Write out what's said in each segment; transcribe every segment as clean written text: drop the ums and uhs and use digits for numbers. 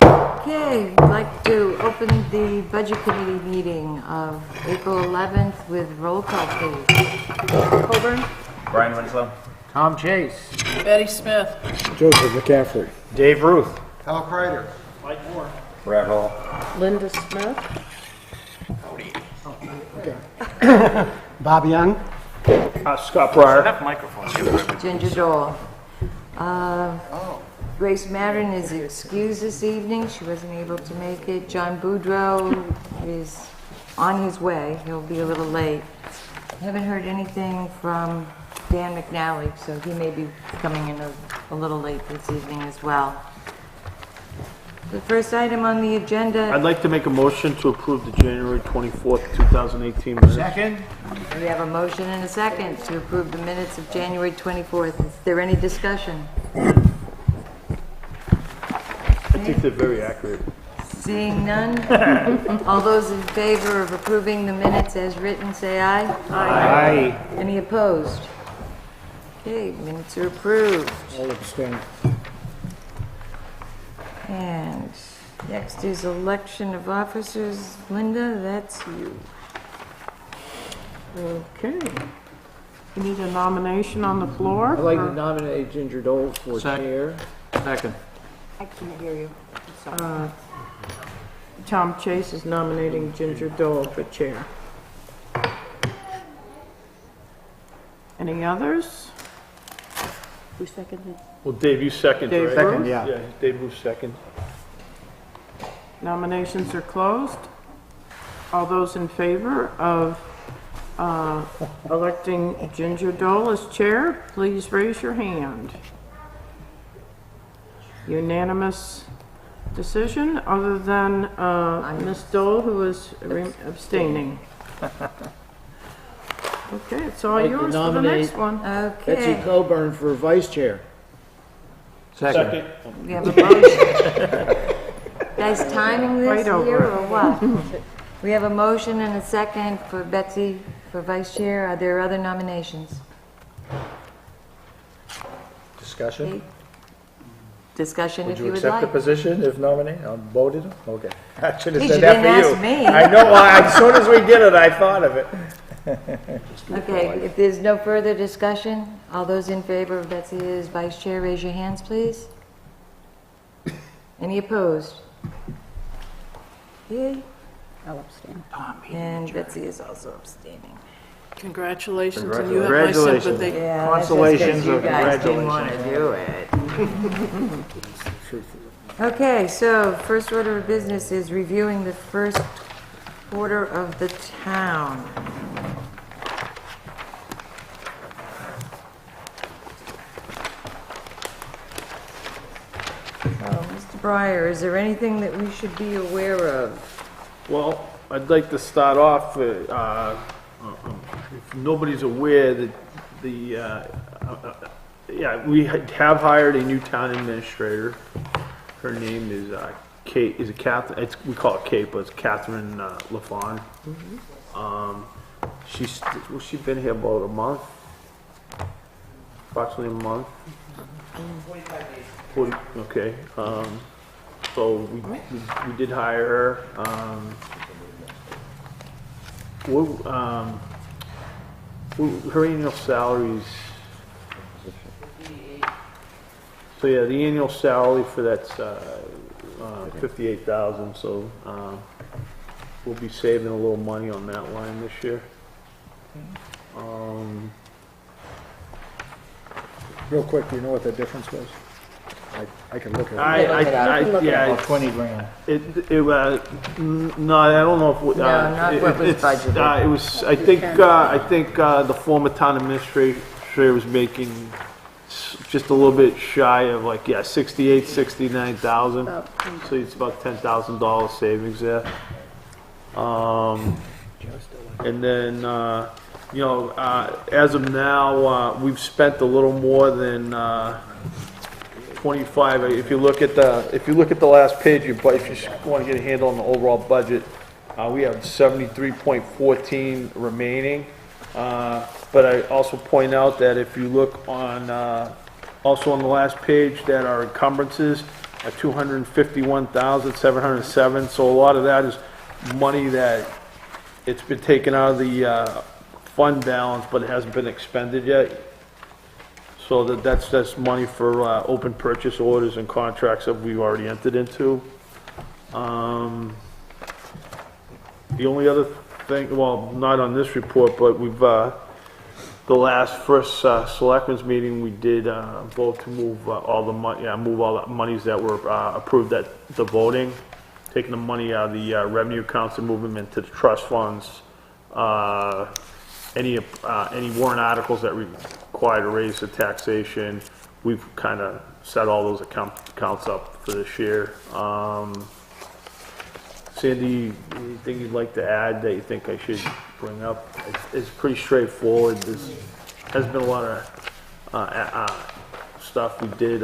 Okay, we'd like to open the Budget Committee meeting of April 11th with roll call, please. Coburn. Brian Winslow. Tom Chase. Betty Smith. Joseph McCaffrey. Dave Ruth. Hal Kreider. Mike Moore. Brad Hall. Linda Smith. Bob Young. Scott Pryor. Enough microphones. Ginger Dole. Grace Marin is excused this evening. She wasn't able to make it. John Boudreau is on his way. He'll be a little late. I haven't heard anything from Dan McNally, so he may be coming in a little late this evening as well. The first item on the agenda, I'd like to make a motion to approve the January 24th, 2018 minutes. Second. we have a motion and a second to approve the minutes of January 24th. Is there any discussion? I think they're very accurate. Seeing none, all those in favor of approving the minutes as written, say aye. Aye. Any opposed? Okay, minutes are approved. All abstain. And next is election of officers. Linda, that's you. Okay. We need a nomination on the floor. I'd like to nominate Ginger Dole for chair. Second. I can't hear you. Tom Chase is nominating Ginger Dole for chair. Any others? Who seconded? Well, Dave, you second, Dave right? second, yeah. Yeah, Dave Ruth second. Nominations are closed. All those in favor of electing Ginger Dole as chair, please raise your hand. Unanimous decision, other than Ms. Dole, who is abstaining. Okay, it's all I'd like to yours for the next nominate- one. Betsy Okay, Coburn for vice chair. Second. we have a motion. Guys, timing this Right over here it. or what? We have a motion and a second for Betsy for vice chair. Are there other nominations? Discussion? Discussion Would if you you would accept the like. position if nominated? Voted? Okay. I should have Geez, said you that didn't for you. ask me. I know, well, as soon as we did it, I thought of it. Okay, if there's no further discussion, all those in favor of Betsy as vice chair, raise your hands, please. Any opposed? Okay, I'll abstain. and Betsy is also abstaining. Congratulations, and you have my Congratulations. sympathy. Yeah, Consolations you of guys didn't congratulations. want to do it. Okay, so first order of business is reviewing the first quarter of the town. Mr. Breyer, is there anything that we should be aware of? Well, I'd like to start off, if nobody's aware that we have hired a new town administrator. Her name is Kate, Catherine, we call it Kate, but it's Catherine LaFawn. She's been here about a month, approximately a month. 45 days. Okay, so we did hire her. Her annual salaries. So yeah, the annual salary for that's $58,000. So we'll be saving a little money on that line this year. Real quick, do you know what the difference was? I can look at it. Yeah, About 20 grand. no, I don't know if. No, not what was budgeted. It was, I think the former town administrator was making just a little bit shy of like, yeah, 69,000. So it's about $10,000 savings there. And then, you know, as of now, we've spent a little more than 25. If you look at the last page, if you want to get a handle on the overall budget, we have 73.14 remaining. But I also point out that if you look on, also on the last page, that our encumbrances are 251,707. So a lot of that is money that it's been taken out of the fund balance, but it hasn't been expended yet. So that's money for open purchase orders and contracts that we've already entered into. The only other thing, well, not on this report, but we've the first selectmen's meeting, we did vote to move all the money, move all the monies that were approved at the voting, taking the money out of the revenue accounts and moving them into the trust funds. Any warrant articles that require to raise the taxation, we've kind of set all those accounts up for this year. Sandy, anything you'd like to add that you think I should bring up? It's pretty straightforward. There's has been a lot of stuff we did.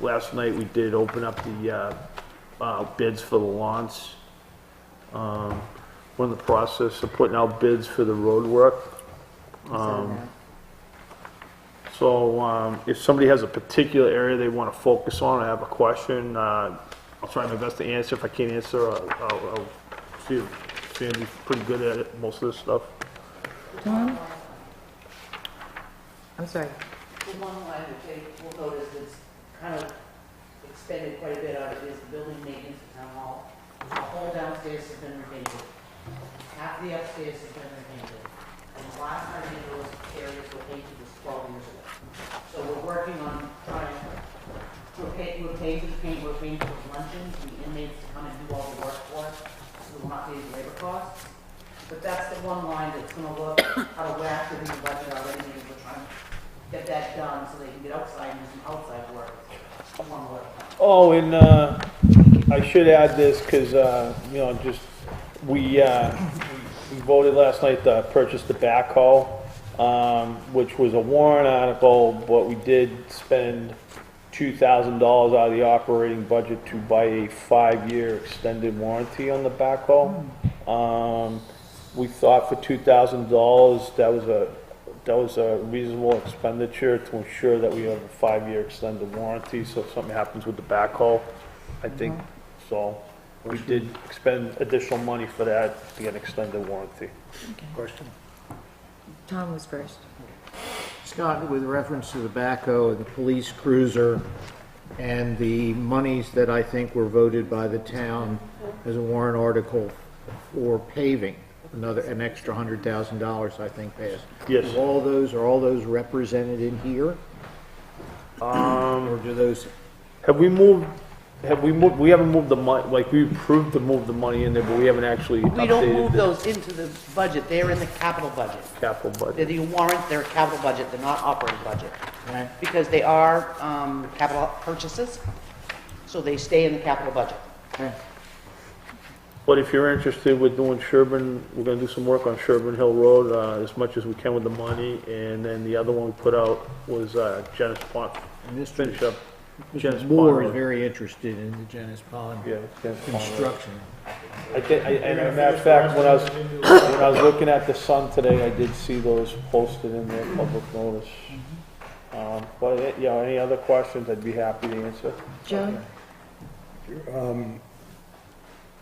Last night we did open up the bids for the lawns. We're in the process of putting out bids for the road work. So if somebody has a particular area they want to focus on or have a question, I'll try my best to answer. If I can't answer, I'll see if Sandy's pretty good at it, most of this stuff. Tom? I'm sorry. The one line which I will notice that's kind of expended quite a bit out of it is the building maintenance of town hall. The whole downstairs has been repainted. Half the upstairs has been repainted. And the last time any of those areas were painted was 12 years ago. So we're working on trying to paint for luncheons, and the inmates to come and do all the work for us, so we will not pay the labor costs. But that's the one line that's gonna look out of whack within the budget already, and we're trying to get that done so they can get outside and do some outside work. One work. Oh, and I should add this because you know, just we voted last night to purchase the backhoe, which was a warrant article, but we did spend $2,000 out of the operating budget to buy a 5-year extended warranty on the backhoe. We thought for $2,000 that was a reasonable expenditure to ensure that we have a 5-year extended warranty. So if something happens with the backhoe, I think so. We did expend additional money for that to get an extended warranty. Question? Tom was first. Scott, with reference to the backhoe, the police cruiser, and the monies that I think were voted by the town as a warrant article for paving, an extra $100,000 I think passed. Yes. Are all those represented in here? Or do those? We haven't moved the money, like we approved to move the money in there, but we haven't actually We don't updated move the those into the budget, they're in the capital budget. capital They're budget. the warrant, they're capital budget, they're not operating budget. Okay. Because they are capital purchases, so they stay in the capital budget. Okay. But if you're interested with doing Sherburne, we're gonna do some work on Sherburne Hill Road, as much as we can with the money, and then the other one we put out was, Genesis Pond. And this Finish up Genesis Mr. Pond Moore is Road. very interested in the Genesis Pond Yeah, Genesis Pond Road. construction. I think, and as a matter of fact, when I was looking at the Sun today, I did see those posted in their public notice. But, you know, any other questions, I'd be happy to answer. Joe?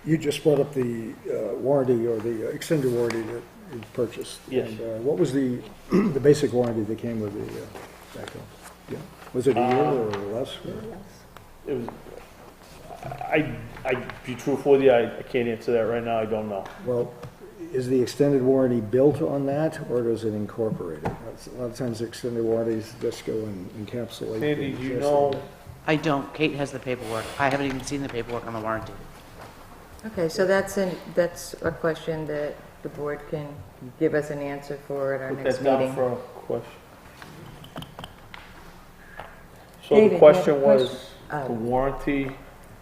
You just brought up the warranty or the extended warranty that you purchased. Yes. And, what was the the basic warranty that came with the backhoe? Yeah. Was it a year or less? It was, I be truthful with you, I can't answer that right now, I don't know. Well, is the extended warranty built on that, or does it incorporate it? A lot of times the extended warranties just go and encapsulate. Sandy, the do you existing. know, I don't, Kate has the paperwork. I haven't even seen the paperwork on the warranty. Okay, so that's a question that the board can give us an answer for at our put next that down meeting. for a question? So David, the you had a question was, question? the warranty,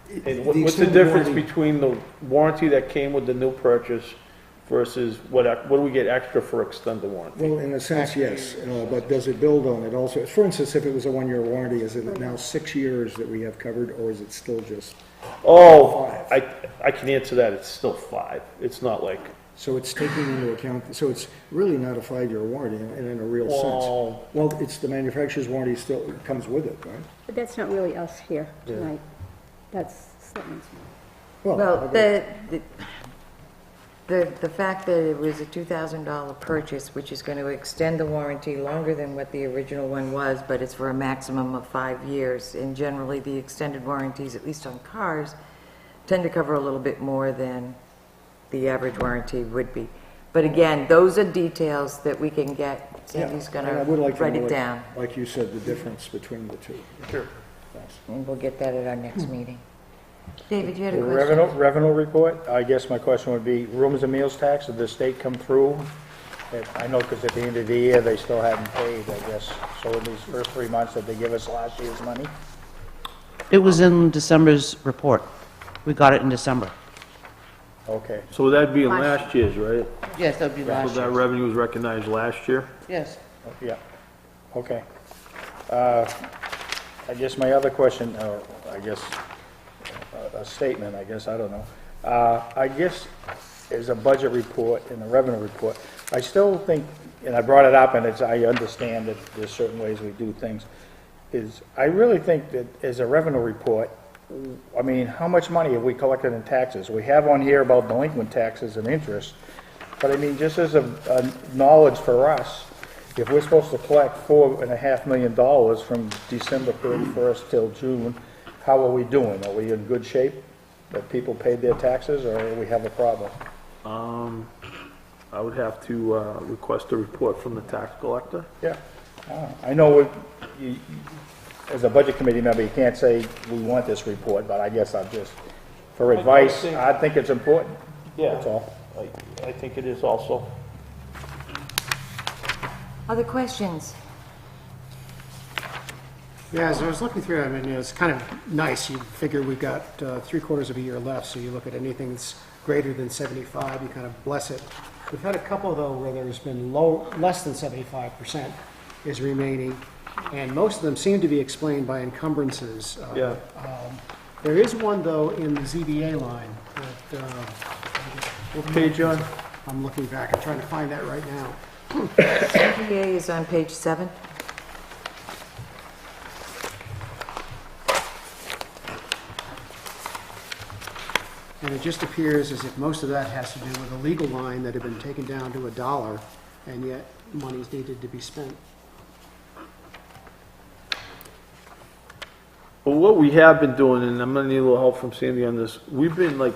and The what's the extended difference warranty- between the warranty that came with the new purchase versus what do we get extra for extended warranty? Well, in a sense, yes, but does it build on it also? For instance, if it was a one-year warranty, is it now 6 years that we have covered, or is it still just, Oh, I can answer that, it's still 5. It's not like, so it's taking into account, so it's really not a 5-year warranty in a real sense? Well, it's the manufacturer's warranty still comes with it, right? But that's not really us here tonight. That's Slitman's. Well, the fact that it was a $2,000 purchase, which is going to extend the warranty longer than what the original one was, but it's for a maximum of 5 years. And generally, the extended warranties, at least on cars, tend to cover a little bit more than the average warranty would be. But again, those are details that we can get. Sandy's going And I would like to to write know, it down, like you said, the difference between the two. sure. Thanks. and we'll get that at our next meeting. David, you had a question? Revenue report, I guess my question would be, rooms and meals tax, did the state come through? I know, because at the end of the year, they still hadn't paid, I guess. So in these first 3 months, did they give us last year's money? It was in December's report. We got it in December. Okay. So that'd be in last year's, right? Yes, that would be So last that year. revenue was recognized last year? Yes. Yeah, okay. I guess my other question, or I guess a statement, I guess, I don't know. I guess is a budget report and a revenue report. I still think, and I brought it up, and I understand that there's certain ways we do things, I really think that as a revenue report, I mean, how much money have we collected in taxes? We have on here about delinquent taxes and interest, but I mean, just as a knowledge for us, if we're supposed to collect $4.5 million from December 31st till June, how are we doing? Are we in good shape? That people paid their taxes, or we have a problem? I would have to request a report from the tax collector. Yeah. I know as a budget committee member, you can't say we want this report, but I guess I'm just, for advice, I think it's important. Yeah. That's all. I think it is also. Other questions? Yeah, as I was looking through, I mean, it's kind of nice. You figure we've got 3/4 of a year left, so you look at anything that's greater than 75, you kind of bless it. We've had a couple, though, where there's been less than 75% is remaining, and most of them seem to be explained by encumbrances. Yeah. There is one, though, in the ZBA line that What page on? I'm looking back. I'm trying to find that right now. CPA is on page 7. And it just appears as if most of that has to do with a legal line that had been taken down to $1, and yet money's needed to be spent. Well, what we have been doing, and I'm gonna need a little help from Sandy on this, we've been like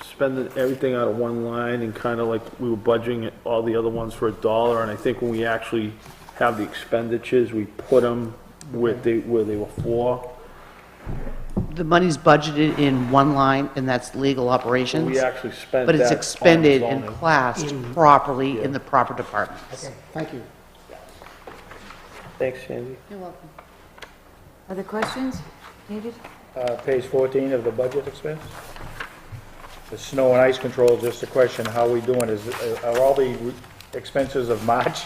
spending everything out of one line and kind of like we were budgeting all the other ones for $1, and I think when we actually have the expenditures, we put them where they were for. The money's budgeted in one line, and that's legal We operations, actually spent but it's that on expended and zoning. classed properly in the proper departments. Okay, thank you. Thanks, Sandy. You're welcome. Other questions? David? Page 14 of the budget expense. The snow and ice control, just a question, how are we doing? Are all the expenses of March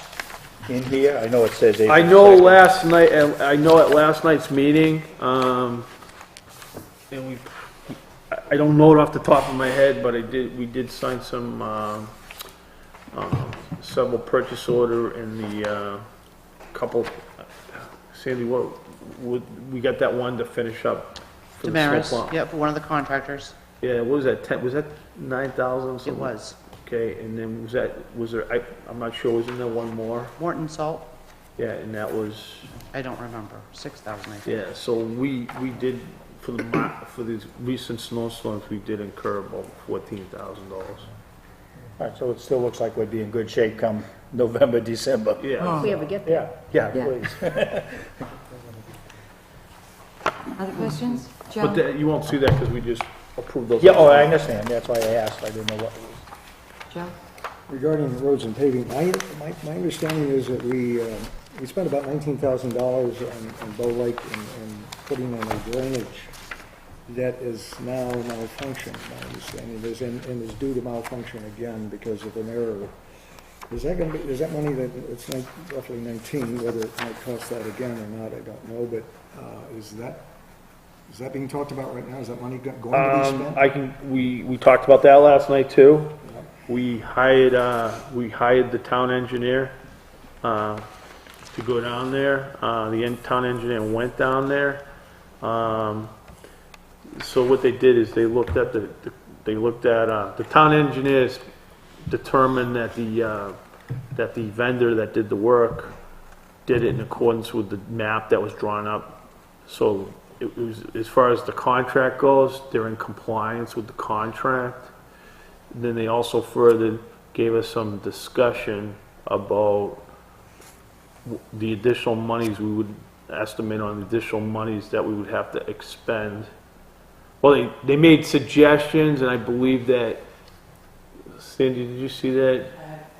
in here? I know it says April I know 2nd. last night, I know at last night's meeting, and I don't know it off the top of my head, but we did sign some, several purchase order in the, couple, Sandy, we got that one to finish up for the Damaris, snowplow. yeah, for one of the contractors. Yeah, what was that, 10, was that 9,000 something? It was. Okay, and then was there, I'm not sure, wasn't there one more? Morton Salt, Yeah, and that was, I don't remember, 6,000, I think. yeah, so we did, for these recent snowstorms, we did incur about $14,000. All right, so it still looks like we'd be in good shape come November, December. Yeah. If we ever get there. Yeah, Yeah. please. Other questions? Joe? But you won't see that because we just approved those. Yeah, oh, I understand, that's why I asked, I didn't know what it was. Joe? Regarding roads and paving, my understanding is that we we spent about $19,000 on Bow Lake and putting in a drainage that is now malfunctioning, my understanding, and is due to malfunction again because of an error. Is that money that, it's roughly 19, whether it might cost that again or not, I don't know, but is that being talked about right now? Is that money going to be spent? We talked about that last night too. We hired the town engineer, to go down there. The town engineer went down there. So what they did is they looked at the town engineers determined that the vendor that did the work did it in accordance with the map that was drawn up. So it was, as far as the contract goes, they're in compliance with the contract. Then they also further gave us some discussion about the additional monies we would estimate on additional monies that we would have to expend. Well, they made suggestions, and I believe that, Sandy, did you see that?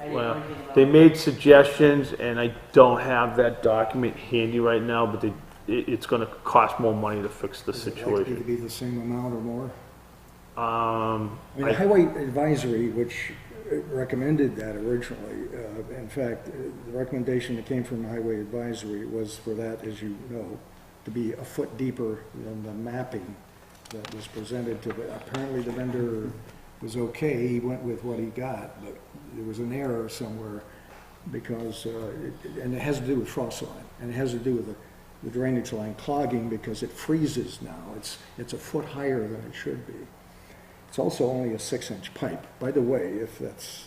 Well, they made suggestions, and I don't have that document handy right now, but it's going to cost more money to fix the Is it likely to situation. be the same amount or more? I The Highway Advisory, which recommended that originally, in fact, the recommendation that came from the Highway Advisory was for that, as you know, to be a foot deeper than the mapping that was presented to the, apparently the vendor was okay, he went with what he got, but there was an error somewhere because, and it has to do with frost line, and it has to do with the drainage line clogging because it freezes now. It's a foot higher than it should be. It's also only a 6-inch pipe. By the way, if that's,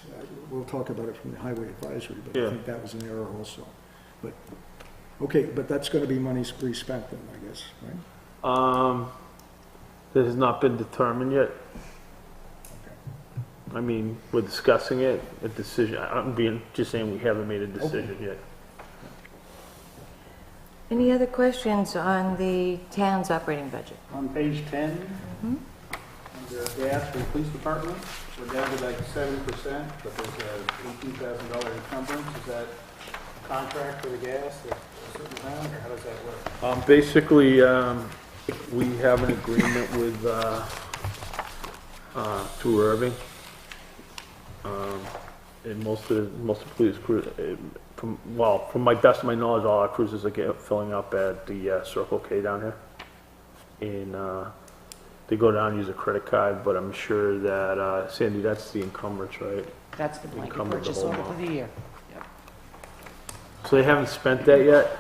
we'll talk about it from the Highway Advisory, but Yeah. I think that was an error also. But, okay, but that's gonna be money respent then, I guess, right? That has not been determined yet. I mean, we're discussing it, a decision, just saying we haven't made a decision yet. Any other questions on the town's operating budget? On page 10, under gas for the police department, we're down to like 7%, but there's a $18,000 encumbrance. Is that a contract for the gas at a certain amount, or how does that work? Basically, we have an agreement with, through Irving. And most of the police crew, from my best of my knowledge, all our cruisers are filling up at the Circle K down here. And they go down and use a credit card, but I'm sure that, Sandy, that's the encumbrance, right? That's the blanket Encumbered the purchase whole order for amount. the year. Yep. So they haven't spent that yet?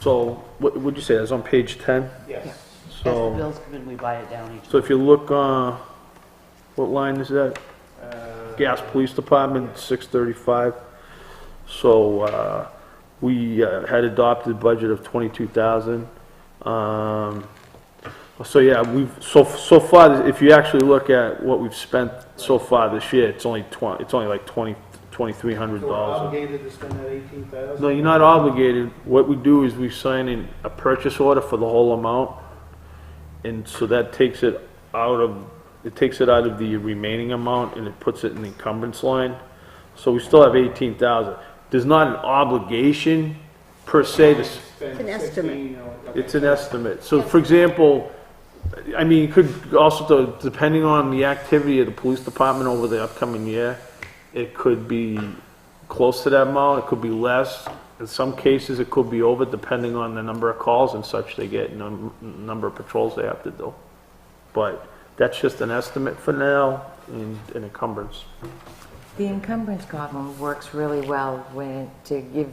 So, what would you say, that's on page 10? Yes. As the So, bills come in, we buy it down each so if you look, what line is that? Uh, Gas Police Department, 635. So, we had adopted a budget of 22,000. So yeah, so far, if you actually look at what we've spent so far this year, it's only like $2,300. So we're obligated to spend that 18,000? No, you're not obligated. What we do is we sign in a purchase order for the whole amount, and so that takes it out of the remaining amount, and it puts it in the encumbrance line. So we still have 18,000. There's not an obligation per se to. Spend an 16, estimate. you know, okay. It's an estimate. So for example, I mean, it could also, depending on the activity of the police department over the upcoming year, it could be close to that amount, it could be less. In some cases, it could be over, depending on the number of calls and such they get, and number of patrols they have to do. But that's just an estimate for now, in encumbrance. The encumbrance column works really well to give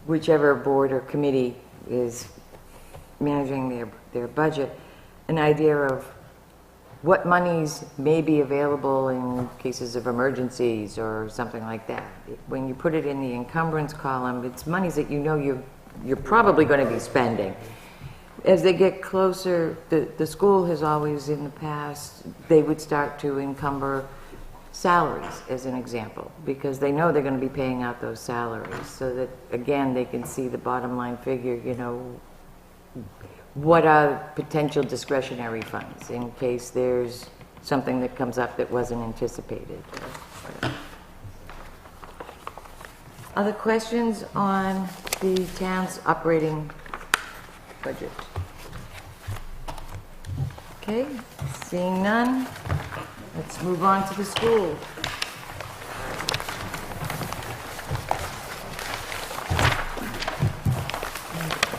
whichever board or committee is managing their budget an idea of what monies may be available in cases of emergencies or something like that. When you put it in the encumbrance column, it's monies that you know you're probably going to be spending. As they get closer, the school has always in the past, they would start to encumber salaries, as an example, because they know they're going to be paying out those salaries, so that, again, they can see the bottom line figure, you know, what are potential discretionary funds in case there's something that comes up that wasn't anticipated. Other questions on the town's operating budget? Okay, seeing none, let's move on to the school.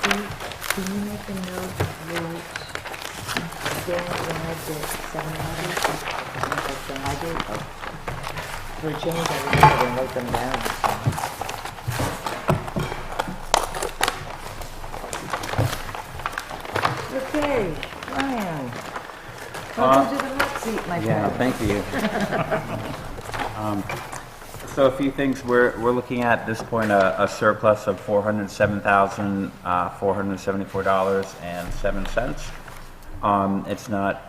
Can you make a note that Dan arrived at 7:00? For a change, I remember and wrote them down. Okay, Ryan, welcome to the hot seat, my friend. Yeah, thank you. So a few things. We're looking at this point a surplus of $407,474.07. It's not.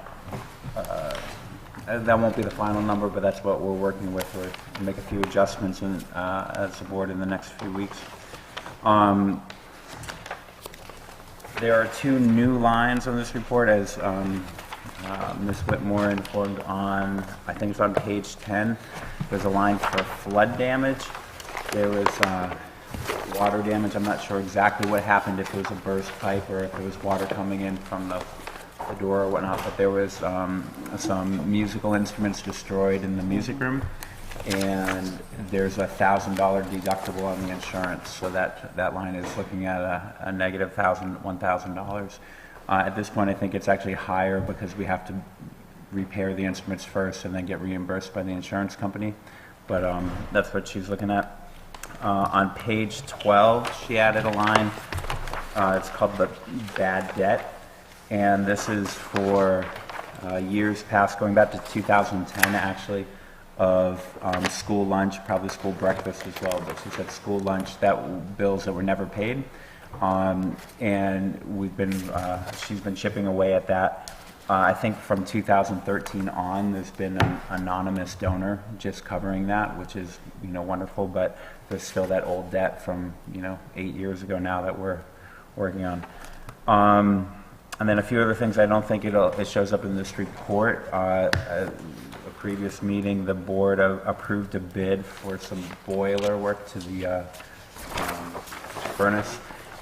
That won't be the final number, but that's what we're working with. We'll make a few adjustments as a board in the next few weeks. There are two new lines on this report, as Ms. Whitmore informed on, I think it's on page 10. There's a line for flood damage. There was water damage. I'm not sure exactly what happened, if it was a burst pipe or if it was water coming in from the door or whatnot, but there was some musical instruments destroyed in the music room, and there's a $1,000 deductible on the insurance, so that line is looking at a negative $1,000. At this point, I think it's actually higher because we have to repair the instruments first and then get reimbursed by the insurance company, but that's what she's looking at. On page 12, she added a line. It's called the bad debt. And this is for years past, going back to 2010 actually, of school lunch, probably school breakfast as well, but she said school lunch, bills that were never paid. And she's been chipping away at that. I think from 2013 on, there's been an anonymous donor just covering that, which is, wonderful, but there's still that old debt from, 8 years ago now that we're working on. And then a few other things. I don't think it shows up in this report. A previous meeting, the board approved a bid for some boiler work to the furnace,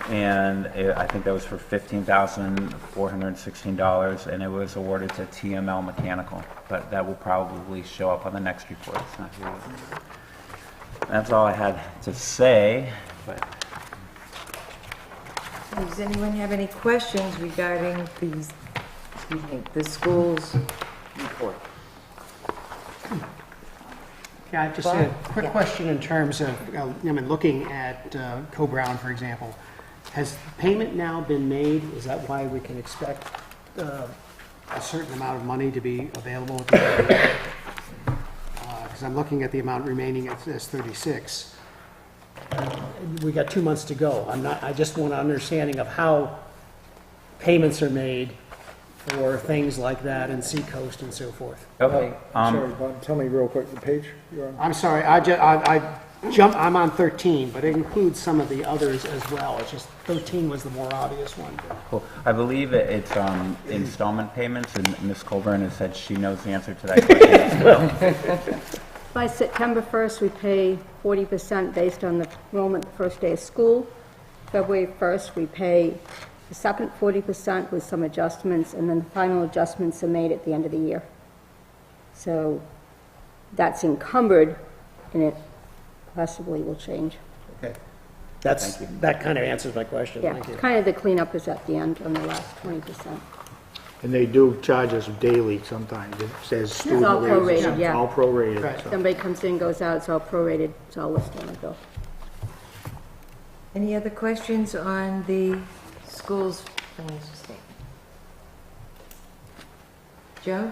and I think that was for $15,416, and it was awarded to TML Mechanical. But that will probably show up on the next report. It's not here. That's all I had to say. But does anyone have any questions regarding the school's report? Yeah, I just had a quick question in terms of, looking at Co-Brown, for example. Has payment now been made? Is that why we can expect a certain amount of money to be available at the end of the year? Because I'm looking at the amount remaining as 36. We got 2 months to go. I just want an understanding of how payments are made for things like that in Seacoast and so forth. okay. Sorry, Bob, tell me real quick, the page you're on? I'm sorry, I'm on 13, but it includes some of the others as well. It's just 13 was the more obvious one. Cool. I believe it's installment payments, and Ms. Colburn has said she knows the answer to that question as well. By September 1st, we pay 40% based on the enrollment the first day of school. February 1st, we pay the second 40% with some adjustments, and then the final adjustments are made at the end of the year. So that's encumbered, and it possibly will change. Okay. That kind of answers my question. Yeah, Thank you. kind of the cleanup is at the end on the last 20%. And they do charge us daily sometimes. It says student all wages. prorated, yeah. All prorated. Right. so. Somebody comes in, goes out, it's all prorated, it's all listed on the bill. Any other questions on the school's financial statement? Joe?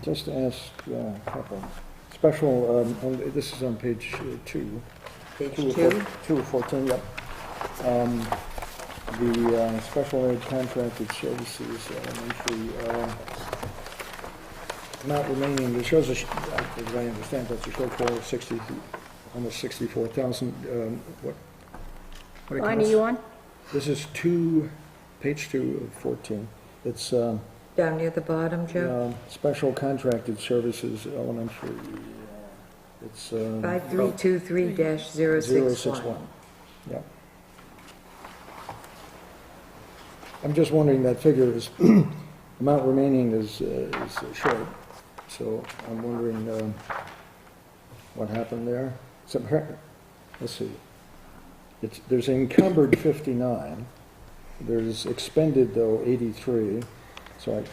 Just to ask a couple. Special, this is on page 2. Page 2 2? 2 of 14, yep. The special ed contracted services elementary amount remaining, it shows, as I understand, that's a shortfall of almost 64,000. What it Line are costs? you on? This is page 2 of 14. It's Down near the bottom, Joe? special contracted services elementary. It's 5323-061. 061. Yeah. I'm just wondering, that figure is, amount remaining is short, so I'm wondering what happened there. So, let's see. There's encumbered 59, there's expended, though, 83, so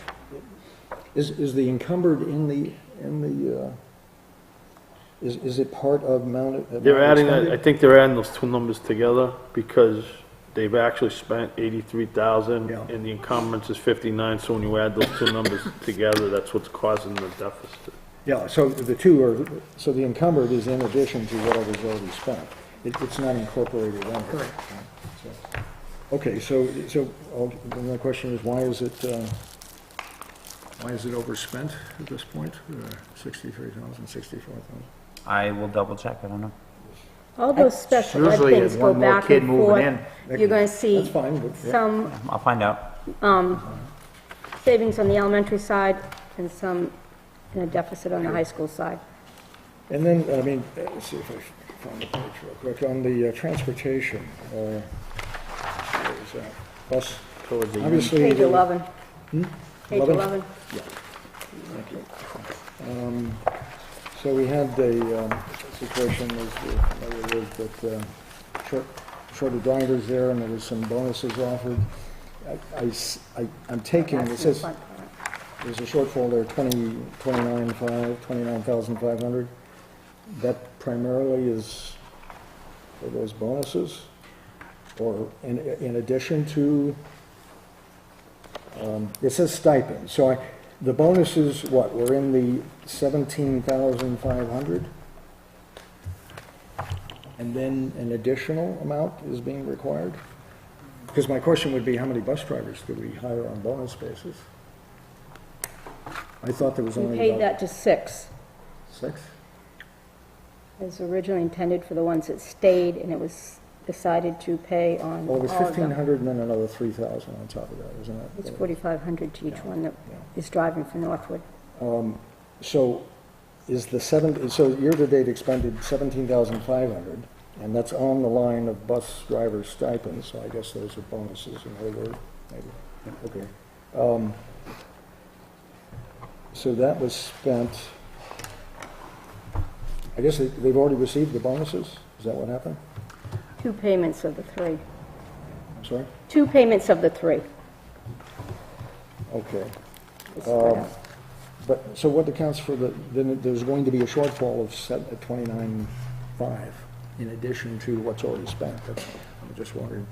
is the encumbered in the, is it part of amount? They're adding, expended? I think they're adding those two numbers together because they've actually spent 83,000 Yeah. and the encumbrance is 59, so when you add those two numbers together, that's what's causing the deficit. Yeah, so the two are, so the encumbered is in addition to whatever's already spent. It's not incorporated under. Correct. So, okay, so the question is, why is it overspent at this point? 63,000, 64,000? I will double check, I don't know. All those special ed Usually things it's go one more back kid and moving forth. in. You're going to see That's fine, but, yeah. some I'll find out. savings on the elementary side and some in a deficit on the high school side. And then, I mean, let's see if I find the page real quick. On the transportation, where is that? Bus, Towards the end. obviously. Page 11. Page 11? 11. Thank you. So we had a situation, as we're familiar with, that shorter drivers there, and there was some bonuses offered. I'm taking, it says, there's a shortfall there, 29,500. That primarily is for those bonuses, or in addition to, it says stipend. So the bonuses, what, were in the 17,500? And then an additional amount is being required? Because my question would be, how many bus drivers do we hire on bonus basis? I thought there was We only paid about that to 6. 6? It was originally intended for the ones that stayed, and it was decided to pay on Well, it was all of them. 1,500 and then another 3,000 on top of that, isn't it? It's 4,500 to each one that Yeah. is driving for Northwood. So is so year-to-date expended 17,500, and that's on the line of bus driver stipends, so I guess those are bonuses in other words, maybe. Okay. So that was spent, I guess they've already received the bonuses? Is that what happened? 2 payments of the 3. I'm sorry? 2 payments of the 3. Okay. is spread out. But, so what accounts for then there's going to be a shortfall of 29,500 in addition to what's already spent. I'm just wondering.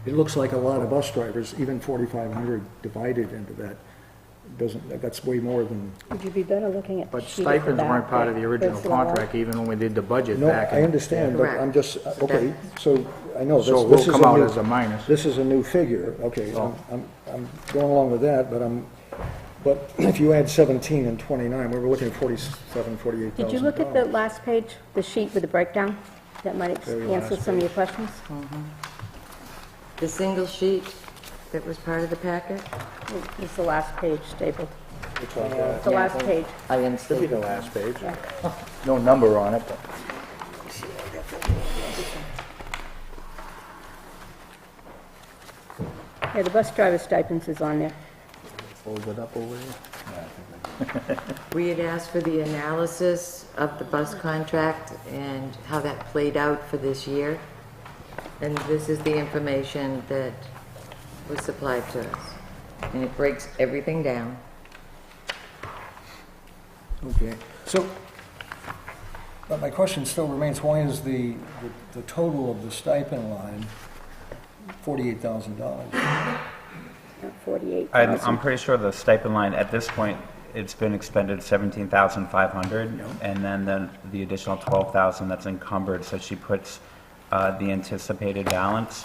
It looks like a lot of bus drivers, even 4,500 divided into that, that's way more than. Would you be better looking at the But sheet at the stipends back weren't part that of the original lists it all? contract, even when we did the budget No, back. I understand, but Correct. I'm just, okay, so I know So this we'll is come out new- as a minus. This is a new figure, okay, Oh. I'm going along with that, but if you add 17 and 29, we were looking at 47, 48,000. Did you look at the last page, the sheet with the breakdown? That might Very answer last some of your questions. The single sheet that was part of the packet? It's the last page stapled. Which one? It's the last page. I Should be unstapled. the last page. Yeah. No number on it, but. Yeah, the bus driver stipends is on there. Fold it up over here. We had asked for the analysis of the bus contract and how that played out for this year. And this is the information that was supplied to us. And it breaks everything down. Okay, so, but my question still remains, why is the total of the stipend line $48,000? Not 48,000. I'm pretty sure the stipend line, at this point, it's been expended 17,500, and then the additional 12,000 that's encumbered, so she puts the anticipated balance,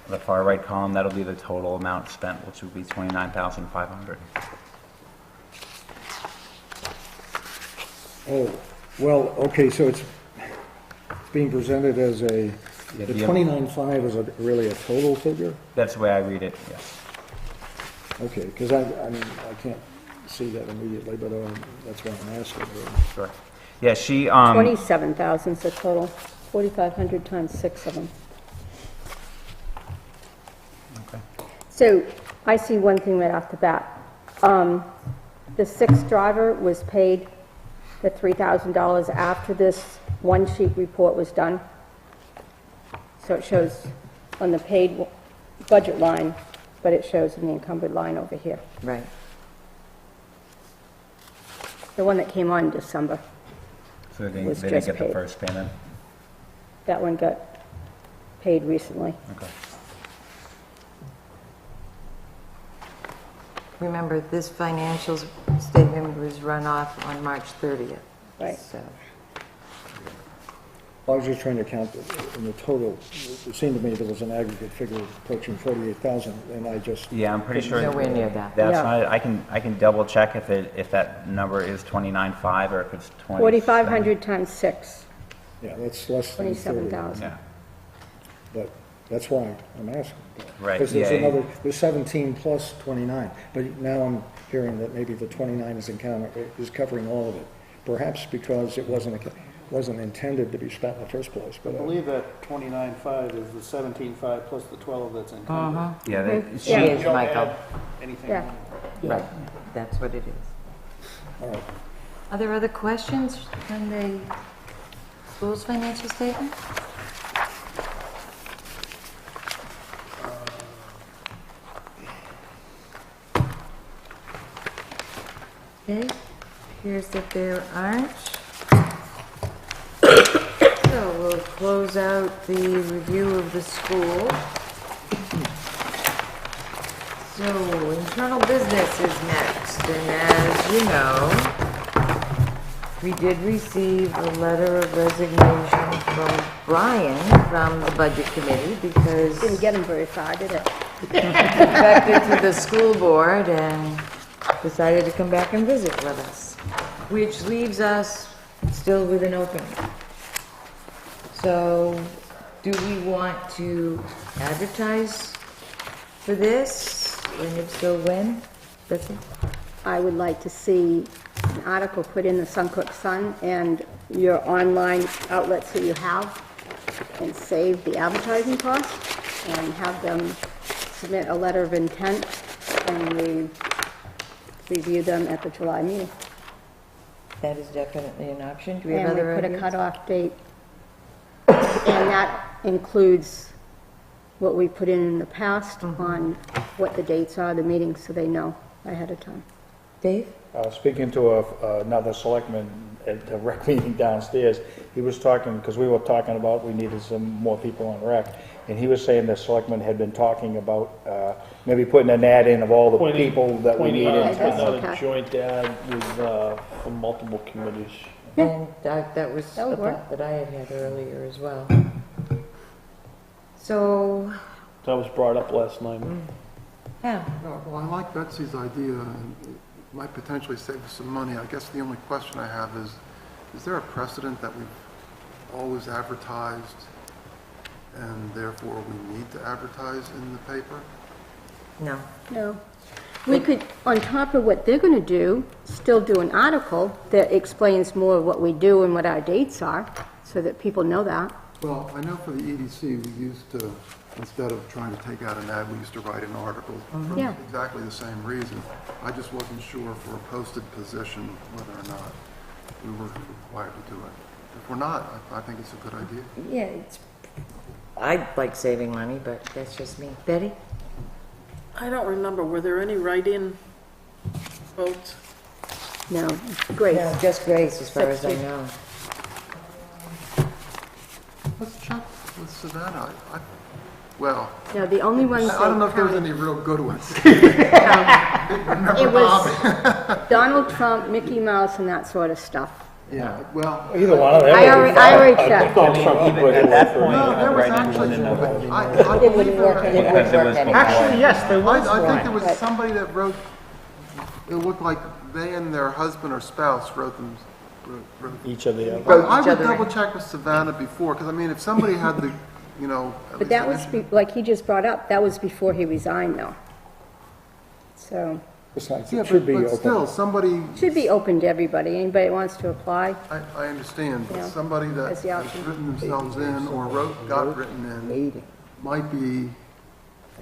the far right column, that'll be the total amount spent, which would be 29,500. Oh, well, okay, so it's being presented as the 29.5 is really a total figure? That's the way I read it, yes. Okay, because I mean, I can't see that immediately, but that's why I'm asking. Sure. Yeah, she, 27,000 is the total, 4,500 times 6 of them. Okay. So I see one thing right off the bat. The sixth driver was paid the $3,000 after this one-sheet report was done. So it shows on the paid budget line, but it shows in the encumbered line over here. Right. The one that came on in December, So they was didn't just get the paid. first payment? that one got paid recently. Okay. Remember, this financial statement was run off on March 30th. Right. So, I was just trying to count in the total. It seemed to me there was an aggregate figure approaching 48,000, and I just, Yeah, I'm pretty sure. nowhere near that. That's Yeah. not, I can double check if that number is 29.5 or if it's 20. 4,500 times 6, yeah, that's less than 30. 27,000. Yeah, But that's why I'm asking. Right, Because there's yeah. there's 17 plus 29, but now I'm hearing that maybe the 29 is covering all of it. Perhaps because it wasn't intended to be spent in the first place, I but believe that 29.5 is the 17.5 plus the 12 that's encumbered. yeah. Mhm. She, Yeah. Yes, You don't Michael. add anything Yeah. on. Right, that's what it is. all right. Are there other questions on the school's financial statement? Okay, appears that there aren't. So we'll close out the review of the school. So internal business is next, and as you know, we did receive a letter of resignation from Brian from the Budget Committee because Didn't get him very far, did it? defected to the school board and decided to come back and visit with us, which leaves us still with an opening. So, do we want to advertise for this, and if so, when? Betsy? I would like to see an article put in the Suncook Sun and your online outlets that you have, and save the advertising cost, and have them submit a letter of intent, and we review them at the July meeting. That is definitely an option. Do we have And we other put a ideas? cutoff date, and that includes what we put in the past on what the dates are, the meetings, so they know ahead of time. Dave? Speaking to another selectman at the rec meeting downstairs, he was talking, because we were talking about we needed some more people on rec, and he was saying the selectman had been talking about maybe putting an ad in of all the people that we needed. that's Another okay. joint ad with, from multiple committees. And that was That a would work. thought that I had had earlier as well. So, That was brought up last night. yeah, Well, I like Betsy's idea, and it might potentially save us some money. I guess the only question I have is there a precedent that we've always advertised, and therefore we need to advertise in the paper? no. No. We could, on top of what they're going to do, still do an article that explains more of what we do and what our dates are, so that people know that. Well, I know for the EDC, we used to, instead of trying to take out an ad, we used to write an article for Yeah. exactly the same reason. I just wasn't sure for a posted position whether or not we were required to do it. If we're not, I think it's a good idea. Yeah, I like saving money, but that's just me. Betty? I don't remember, were there any write-in votes? No, Grace. No, just Grace, as far as I 60. know. Let's check with Savannah. Well, No, the only ones I don't know if there was that any real good ones. counted, it was Donald Trump, Mickey Mouse, and that sort of stuff. Yeah, well, Either one of them. I already checked. Even at that point, no, there was writing actually, wouldn't have- I It believe wouldn't work there, anymore. Because it was before. Actually, yes, there was I think one. there was Right. somebody that wrote, it looked like they and their husband or spouse wrote them, wrote. Each of the other. But I each would other in. double check with Savannah before, because I mean, if somebody had the, you know. at But least that an was, issue- like he just brought up, that was before he resigned, though. So, Besides, Yeah, it should be but open. still, somebody, Should be open to everybody. Anybody that wants to apply. I understand, but Yeah. somebody that That's the has option. written themselves in or got written in might be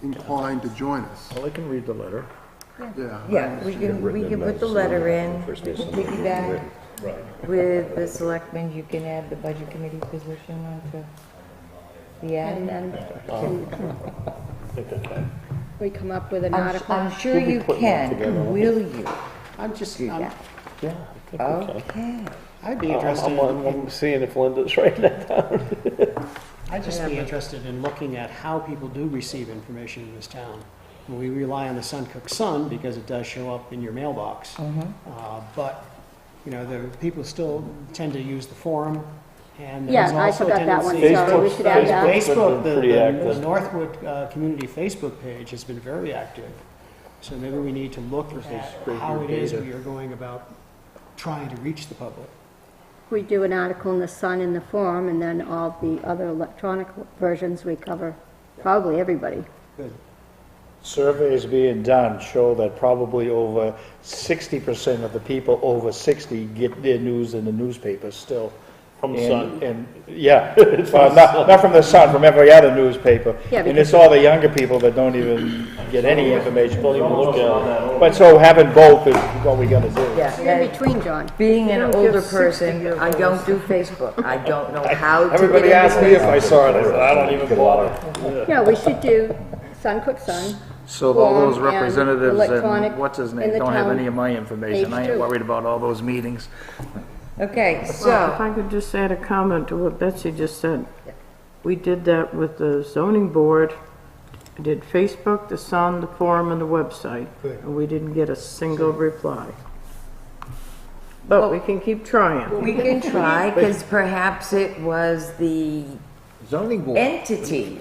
inclined to join us. Well, they can read the letter. Yeah. Yeah, we can put the letter in, we can piggyback with the selectmen, you can add the budget committee position onto the And ad. then we come up with an I'm article. sure you can, will you I'm just, do that? Yeah, Okay. I'd be interested, I'm seeing if Linda's writing that down. I'd just be interested in looking at how people do receive information in this town. We rely on the Suncook Sun because it does show up in your mailbox. But, you know, the people still tend to use the forum, and there's Yeah, I also a forgot that one, tendency. sorry, we should add that. Facebook, Been pretty the active. Northwood Community Facebook page has been very active. So maybe we need to look at how it is we are going about trying to reach the public. We do an article in the Sun in the forum, and then all the other electronic versions we cover, probably everybody. Good. Surveys being done show that probably over 60% of the people over 60 get their news in the newspapers still. From the And- Sun. And, yeah, well, not from the Sun, from every other newspaper. Yeah, And because- it's all the younger people that don't even get any information. Don't even look at it. But so having both is what we gotta do. Yeah, You're in and between, John. being an don't older give 60 person, year I don't do Facebook, I don't know how to get Everybody into asks me if I Facebook. saw it, I said, I don't even bother. Yeah, we should do Suncook Sun. So all those Forum and representatives electronic and what's his in name the don't have town, any of my information. I page ain't 2. worried about all those meetings. Okay, Well, if so, I could just add a comment to what Betsy just said. We did that with the zoning board. I did Facebook, the Sun, the forum, and the website. And we didn't get a single reply. But we can keep trying. we can try, because perhaps it was the Zoning board, entity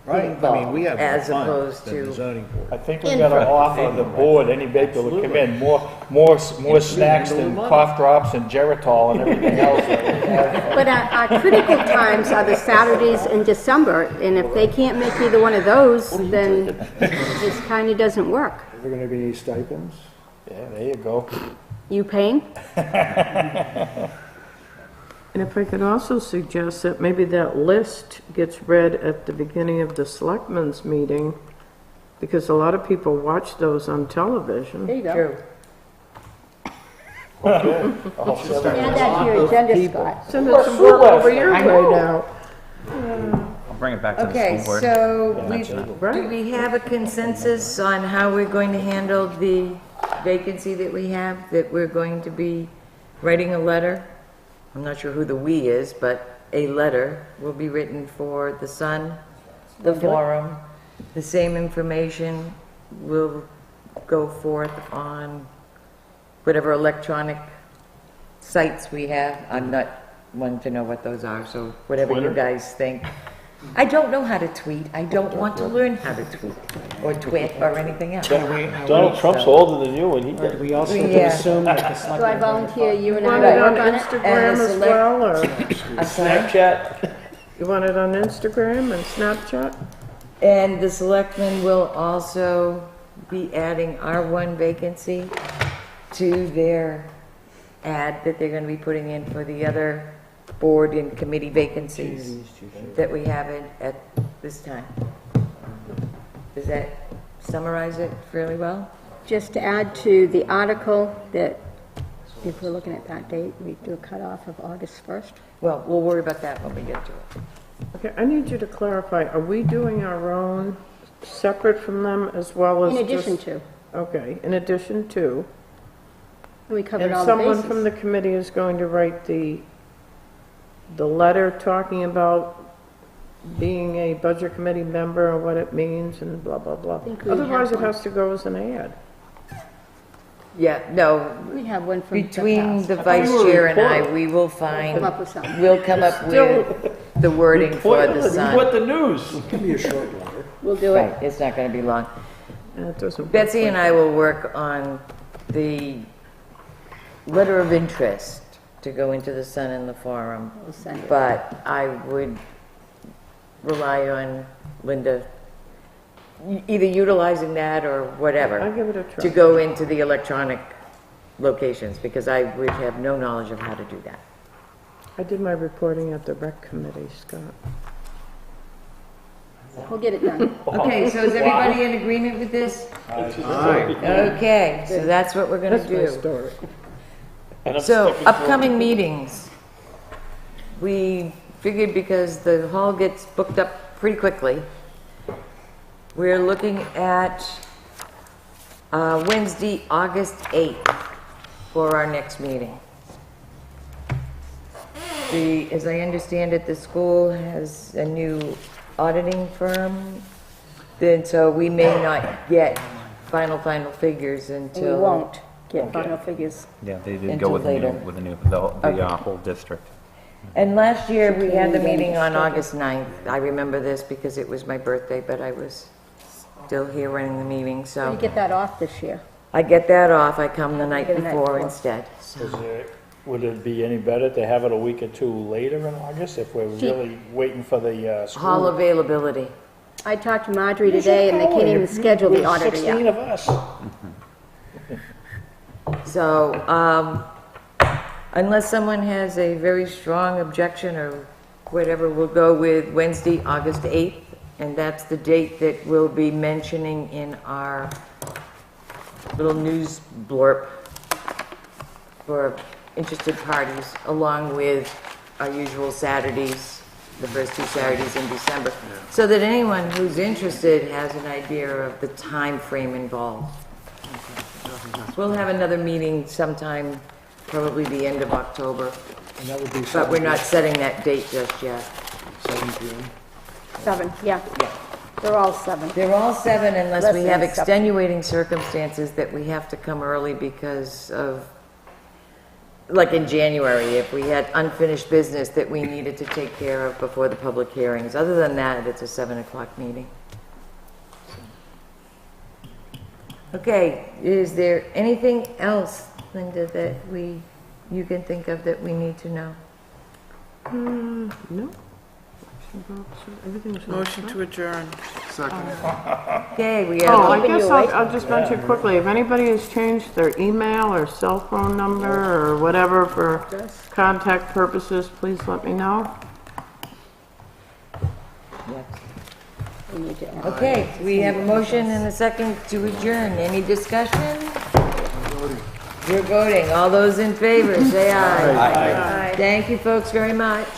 right? I mean, we have as more opposed funds than the to, zoning board. I think we gotta offer the board, any people that come in, more snacks than cough drops and Geritol and everything else. that we have. But our critical times are the Saturdays in December, and if they can't make either one of those, then this kind of doesn't work. Are there gonna be any stipends? Yeah, there you go. You paying? And if I could also suggest that maybe that list gets read at the beginning of the selectmen's meeting, because a lot of people watch those on television. There you go. true. Add that to your agenda, Scott. Send it some work over your way now. I'll bring it back to the Okay, school board. so do we have a consensus on how we're going to handle the vacancy that we have, that we're going to be writing a letter? I'm not sure who the "we" is, but a letter will be written for the Sun, the forum. The same information will go forth on whatever electronic sites we have. I'm not one to know what those are, so whatever you guys think. I don't know how to tweet. I don't want to learn how to tweet or twit or anything else. Donald Trump's older than you, and he did. We also Yeah. assume that the Do I selectmen. volunteer you and Want I it to on work on it? Instagram And the as select- well, or I'm sorry? Snapchat. you want it on Instagram and Snapchat? And the selectmen will also be adding our one vacancy to their ad that they're gonna be putting in for the other board and committee vacancies that we have at this time. Does that summarize it fairly well? Just to add to the article that, if we're looking at that date, we do a cutoff of August 1st. Well, we'll worry about that when we get to it. Okay, I need you to clarify, are we doing our own separate from them as well as In addition just- to, Okay, in addition to, we covered and all the someone from bases. the committee is going to write the letter talking about being a budget committee member and what it means and blah, blah, blah. think we have Otherwise, it one. has to go as an ad. Yeah, no, We have one from the between past. the vice chair and I, we will find, Come up with something. we'll come up with the wording for the You Sun. want the news. It can be a short letter. We'll do it. Right, it's not gonna be long. It doesn't. Betsy and I will work on the letter of interest to go into the Sun and the Forum, We'll send it. but I would rely on Linda either utilizing that or whatever. I'll give it a try. To go into the electronic locations, because I would have no knowledge of how to do that. I did my reporting at the rec committee, Scott. We'll get it done. Okay, so is everybody in agreement with this? Okay, so that's what we're gonna That's my do. story. And I'm So, sticking to upcoming meetings. We figured because the hall gets booked up pretty quickly, we're looking at Wednesday, August 8th for our next meeting. As I understand it, the school has a new auditing firm, then so we may not get final figures We until... won't get final figures. Yeah, they did Until go with the new, later. with the new, the whole district. And last year, we had the meeting on August 9th. I remember this because it was my birthday, but I was still here running the meeting, You so get that off this year. I get that off. I come the night Get the night before before. instead. Would it be any better to have it a week or two later in August if we're really waiting for the school? Hall availability. I talked to Marjorie today, and they can't even schedule the auditor 16 yet. of us. So, unless someone has a very strong objection or whatever, we'll go with Wednesday, August 8th, and that's the date that we'll be mentioning in our little news blurb for interested parties, along with our usual Saturdays, the first 2 Saturdays in December, so that anyone who's interested has an idea of the time frame involved. We'll have another meeting sometime, probably the end of October, And that would be but we're not setting that date just yet. 7 p.m. 7, yeah. They're all 7. They're all 7 unless Unless we they're have separate. extenuating circumstances that we have to come early because of, like in January, if we had unfinished business that we needed to take care of before the public hearings. Other than that, it's a 7 o'clock meeting. Okay, is there anything else, Linda, that you can think of that we need to know? No. Everything's... Motion to adjourn. Second. Okay, we Oh, have, I keeping guess you awake. I'll just mention quickly, if anybody has changed their email or cell phone number or whatever for contact purposes, please let me know. We need to add. okay, we have a motion and a second to adjourn. Any discussion? You're voting. All those in favor, say aye. Aye. Thank you, folks, very much.